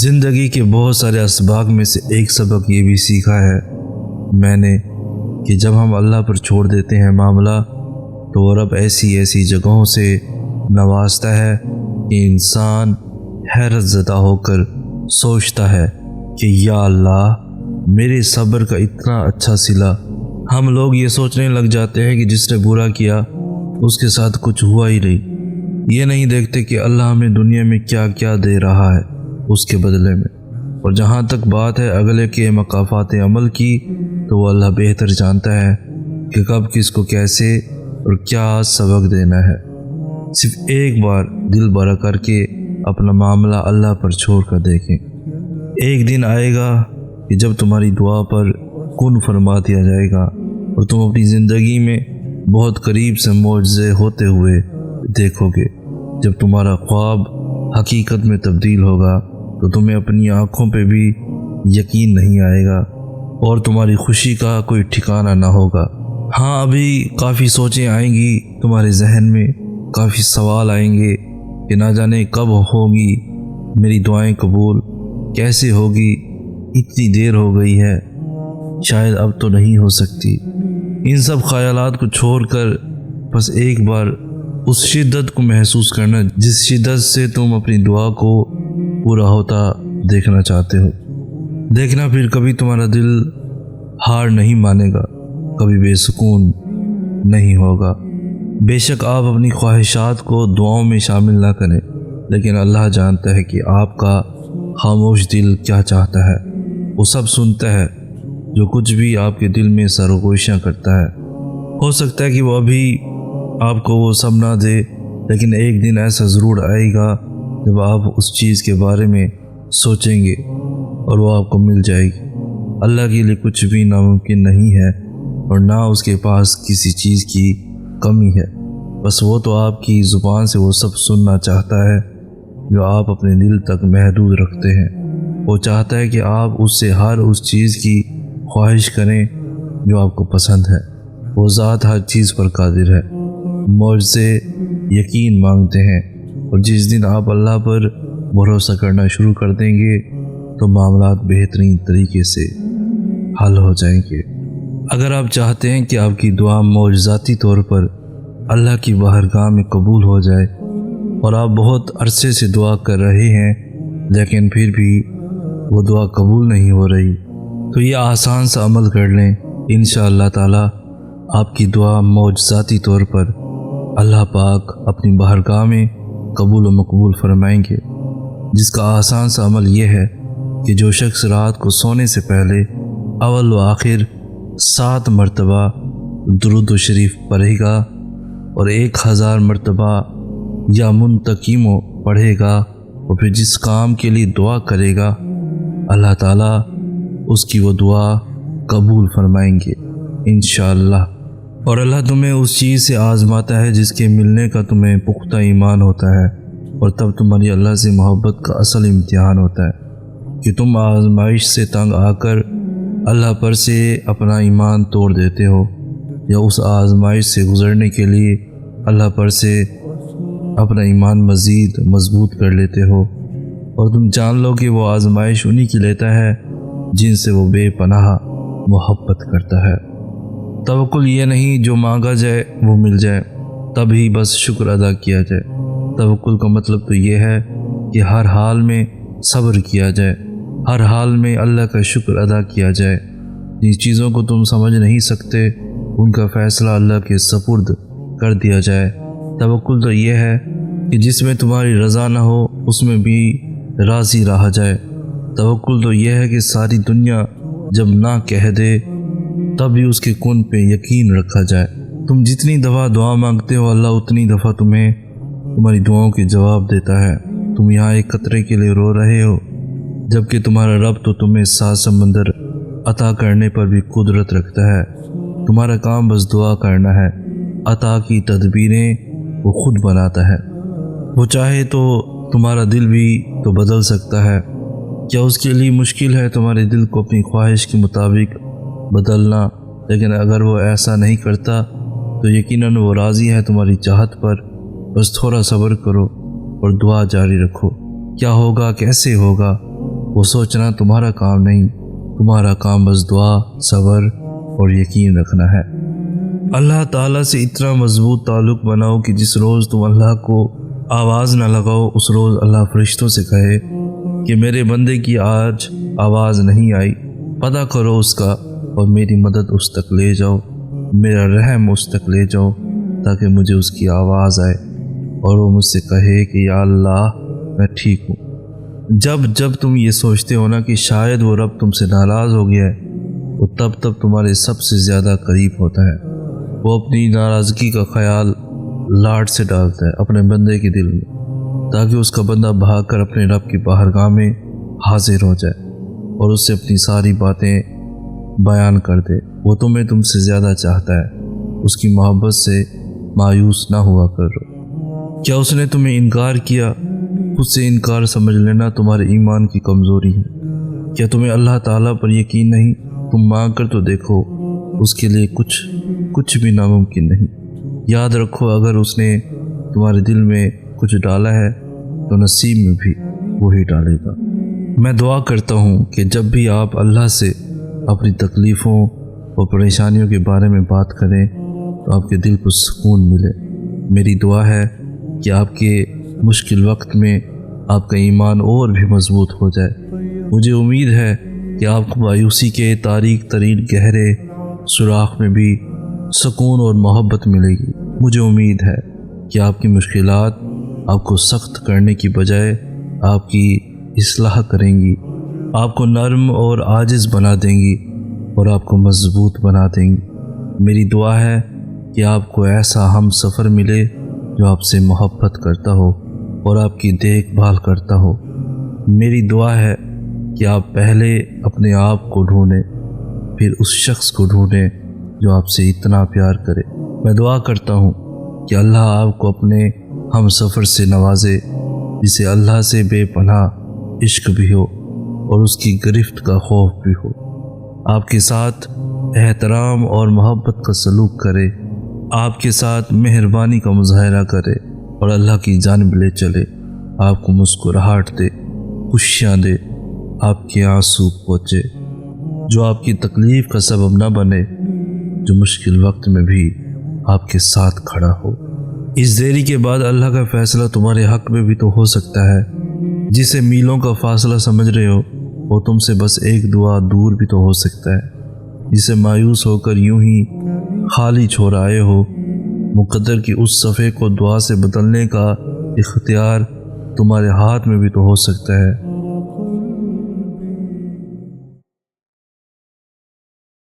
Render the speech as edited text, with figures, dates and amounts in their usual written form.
زندگی کے بہت سارے اسباق میں سے ایک سبق یہ بھی سیکھا ہے میں نے کہ جب ہم اللہ پر چھوڑ دیتے ہیں معاملہ تو وہ رب ایسی جگہوں سے نوازتا ہے کہ انسان حیرت زدہ ہو کر سوچتا ہے کہ یا اللہ میرے صبر کا اتنا اچھا صلہ۔ ہم لوگ یہ سوچنے لگ جاتے ہیں کہ جس نے برا کیا اس کے ساتھ کچھ ہوا ہی نہیں، یہ نہیں دیکھتے کہ اللہ ہمیں دنیا میں کیا کیا دے رہا ہے اس کے بدلے میں۔ اور جہاں تک بات ہے اگلے کے مقافات عمل کی تو وہ اللہ بہتر جانتا ہے کہ کب کس کو کیسے اور کیا سبق دینا ہے۔ صرف ایک بار دل بڑا کر کے اپنا معاملہ اللہ پر چھوڑ کر دیکھیں۔ ایک دن آئے گا کہ جب تمہاری دعا پر کن فرما دیا جائے گا اور تم اپنی زندگی میں بہت قریب سے معجزے ہوتے ہوئے دیکھو گے۔ جب تمہارا خواب حقیقت میں تبدیل ہوگا تو تمہیں اپنی آنکھوں پہ بھی یقین نہیں آئے گا اور تمہاری خوشی کا کوئی ٹھکانہ نہ ہوگا۔ ہاں ابھی کافی سوچیں آئیں گی تمہارے ذہن میں، کافی سوال آئیں گے کہ نہ جانے کب ہوگی میری دعائیں قبول، کیسے ہوگی، اتنی دیر ہو گئی ہے، شاید اب تو نہیں ہو سکتی۔ ان سب خیالات کو چھوڑ کر بس ایک بار اس شدت کو محسوس کرنا جس شدت سے تم اپنی دعا کو پورا ہوتا دیکھنا چاہتے ہو۔ دیکھنا پھر کبھی تمہارا دل ہار نہیں مانے گا، کبھی بے سکون نہیں ہوگا۔ بے شک آپ اپنی خواہشات کو دعاؤں میں شامل نہ کریں، لیکن اللہ جانتا ہے کہ آپ کا خاموش دل کیا چاہتا ہے۔ وہ سب سنتا ہے جو کچھ بھی آپ کے دل میں سرگوشیاں کرتا ہے۔ ہو سکتا ہے کہ وہ ابھی آپ کو وہ سب نہ دے، لیکن ایک دن ایسا ضرور آئے گا جب آپ اس چیز کے بارے میں سوچیں گے اور وہ آپ کو مل جائے گی۔ اللہ کے لیے کچھ بھی ناممکن نہیں ہے اور نہ اس کے پاس کسی چیز کی کمی ہے، بس وہ تو آپ کی زبان سے وہ سب سننا چاہتا ہے جو آپ اپنے دل تک محدود رکھتے ہیں۔ وہ چاہتا ہے کہ آپ اس سے ہر اس چیز کی خواہش کریں جو آپ کو پسند ہے۔ وہ ذات ہر چیز پر قادر ہے۔ معجزے یقین مانگتے ہیں، اور جس دن آپ اللہ پر بھروسہ کرنا شروع کر دیں گے تو معاملات بہترین طریقے سے حل ہو جائیں گے۔ اگر آپ چاہتے ہیں کہ آپ کی دعا معجزاتی طور پر اللہ کی بارگاہ میں قبول ہو جائے اور آپ بہت عرصے سے دعا کر رہے ہیں لیکن پھر بھی وہ دعا قبول نہیں ہو رہی، تو یہ آسان سا عمل کر لیں، انشاءاللہ تعالی آپ کی دعا معجزاتی طور پر اللہ پاک اپنی بارگاہ میں قبول و مقبول فرمائیں گے۔ جس کا آسان سا عمل یہ ہے کہ جو شخص رات کو سونے سے پہلے اول و آخر 7 مرتبہ درود و شریف پڑھے گا اور 1000 مرتبہ یا منتقیموں پڑھے گا اور پھر جس کام کے لیے دعا کرے گا اللہ تعالیٰ اس کی وہ دعا قبول فرمائیں گے انشاءاللہ۔ اور اللہ تمہیں اس چیز سے آزماتا ہے جس کے ملنے کا تمہیں پختہ ایمان ہوتا ہے، اور تب تمہاری اللہ سے محبت کا اصل امتحان ہوتا ہے کہ تم آزمائش سے تنگ آ کر اللہ پر سے اپنا ایمان توڑ دیتے ہو، یا اس آزمائش سے گزرنے کے لیے اللہ پر سے اپنا ایمان مزید مضبوط کر لیتے ہو، اور تم جان لو کہ وہ آزمائش انہی کی لیتا ہے جن سے وہ بے پناہ محبت کرتا ہے۔ توکل یہ نہیں جو مانگا جائے وہ مل جائے، تب ہی بس شکر ادا کیا جائے۔ توکل کا مطلب تو یہ ہے کہ ہر حال میں صبر کیا جائے، ہر حال میں اللہ کا شکر ادا کیا جائے۔ جن چیزوں کو تم سمجھ نہیں سکتے ان کا فیصلہ اللہ کے سپرد کر دیا جائے۔ توکل تو یہ ہے کہ جس میں تمہاری رضا نہ ہو اس میں بھی راضی رہا جائے۔ توکل تو یہ ہے کہ ساری دنیا جب نہ کہہ دے تب بھی اس کے کن پہ یقین رکھا جائے۔ تم جتنی دفعہ دعا مانگتے ہو اللہ اتنی دفعہ تمہیں تمہاری دعاؤں کے جواب دیتا ہے۔ تم یہاں ایک قطرے کے لیے رو رہے ہو جبکہ تمہارا رب تو تمہیں 7 سمندر عطا کرنے پر بھی قدرت رکھتا ہے۔ تمہارا کام بس دعا کرنا ہے، عطا کی تدبیریں وہ خود بناتا ہے۔ وہ چاہے تو تمہارا دل بھی تو بدل سکتا ہے۔ کیا اس کے لیے مشکل ہے تمہارے دل کو اپنی خواہش کے مطابق بدلنا؟ لیکن اگر وہ ایسا نہیں کرتا تو یقیناً وہ راضی ہے تمہاری چاہت پر۔ بس تھوڑا صبر کرو اور دعا جاری رکھو۔ کیا ہوگا، کیسے ہوگا، وہ سوچنا تمہارا کام نہیں، تمہارا کام بس دعا، صبر اور یقین رکھنا ہے۔ اللہ تعالیٰ سے اتنا مضبوط تعلق بناؤ کہ جس روز تم اللہ کو آواز نہ لگاؤ اس روز اللہ فرشتوں سے کہے کہ میرے بندے کی آج آواز نہیں آئی، پتہ کرو اس کا اور میری مدد اس تک لے جاؤ، میرا رحم اس تک لے جاؤ تاکہ مجھے اس کی آواز آئے اور وہ مجھ سے کہے کہ یا اللہ میں ٹھیک ہوں۔ جب تم یہ سوچتے ہو نا کہ شاید وہ رب تم سے ناراض ہو گیا ہے، وہ تب تمہارے سب سے زیادہ قریب ہوتا ہے۔ وہ اپنی ناراضگی کا خیال لاڈ سے ڈالتا ہے اپنے بندے کے دل میں، تاکہ اس کا بندہ بھاگ کر اپنے رب کی بارگاہ میں حاضر ہو جائے اور اس سے اپنی ساری باتیں بیان کر دے۔ وہ تم سے زیادہ چاہتا ہے، اس کی محبت سے مایوس نہ ہوا کرو۔ کیا اس نے تمہیں انکار کیا؟ خود سے انکار سمجھ لینا تمہارے ایمان کی کمزوری ہے۔ کیا تمہیں اللہ تعالیٰ پر یقین نہیں؟ تم مانگ کر تو دیکھو، اس کے لیے کچھ بھی ناممکن نہیں۔ یاد رکھو اگر اس نے تمہارے دل میں کچھ ڈالا ہے تو نصیب میں بھی وہی ڈالے گا۔ میں دعا کرتا ہوں کہ جب بھی آپ اللہ سے اپنی تکلیفوں اور پریشانیوں کے بارے میں بات کریں تو آپ کے دل کو سکون ملے۔ میری دعا ہے کہ آپ کے مشکل وقت میں آپ کا ایمان اور بھی مضبوط ہو جائے۔ مجھے امید ہے کہ آپ کو مایوسی کے تاریک ترین گہرے سوراخ میں بھی سکون اور محبت ملے گی۔ مجھے امید ہے کہ آپ کی مشکلات آپ کو سخت کرنے کی بجائے آپ کی اصلاح کریں گی، آپ کو نرم اور عاجز بنا دیں گی اور آپ کو مضبوط بنا دیں گی۔ میری دعا ہے کہ آپ کو ایسا ہم سفر ملے جو آپ سے محبت کرتا ہو اور آپ کی دیکھ بھال کرتا ہو۔ میری دعا ہے کہ آپ پہلے اپنے آپ کو ڈھونڈیں، پھر اس شخص کو ڈھونڈیں جو آپ سے اتنا پیار کرے۔ میں دعا کرتا ہوں کہ اللہ آپ کو اپنے ہم سفر سے نوازے، جسے اللہ سے بے پناہ عشق بھی ہو اور اس کی گرفت کا خوف بھی ہو، آپ کے ساتھ احترام اور محبت کا سلوک کرے، آپ کے ساتھ مہربانی کا مظاہرہ کرے اور اللہ کی جانب لے چلے، آپ کو مسکراہٹ دے، خوشیاں دے، آپ کے آنسو پوچھے، جو آپ کی تکلیف کا سبب نہ بنے، جو مشکل وقت میں بھی آپ کے ساتھ کھڑا ہو۔ اس دیری کے بعد اللہ کا فیصلہ تمہارے حق میں بھی تو ہو سکتا ہے۔ جسے میلوں کا فاصلہ سمجھ رہے ہو وہ تم سے بس ایک دعا دور بھی تو ہو سکتا ہے۔ جسے مایوس ہو کر یوں ہی خالی چھوڑ آئے ہو، مقدر کی اس صفحے کو دعا سے بدلنے کا اختیار تمہارے ہاتھ میں بھی تو ہو سکتا ہے۔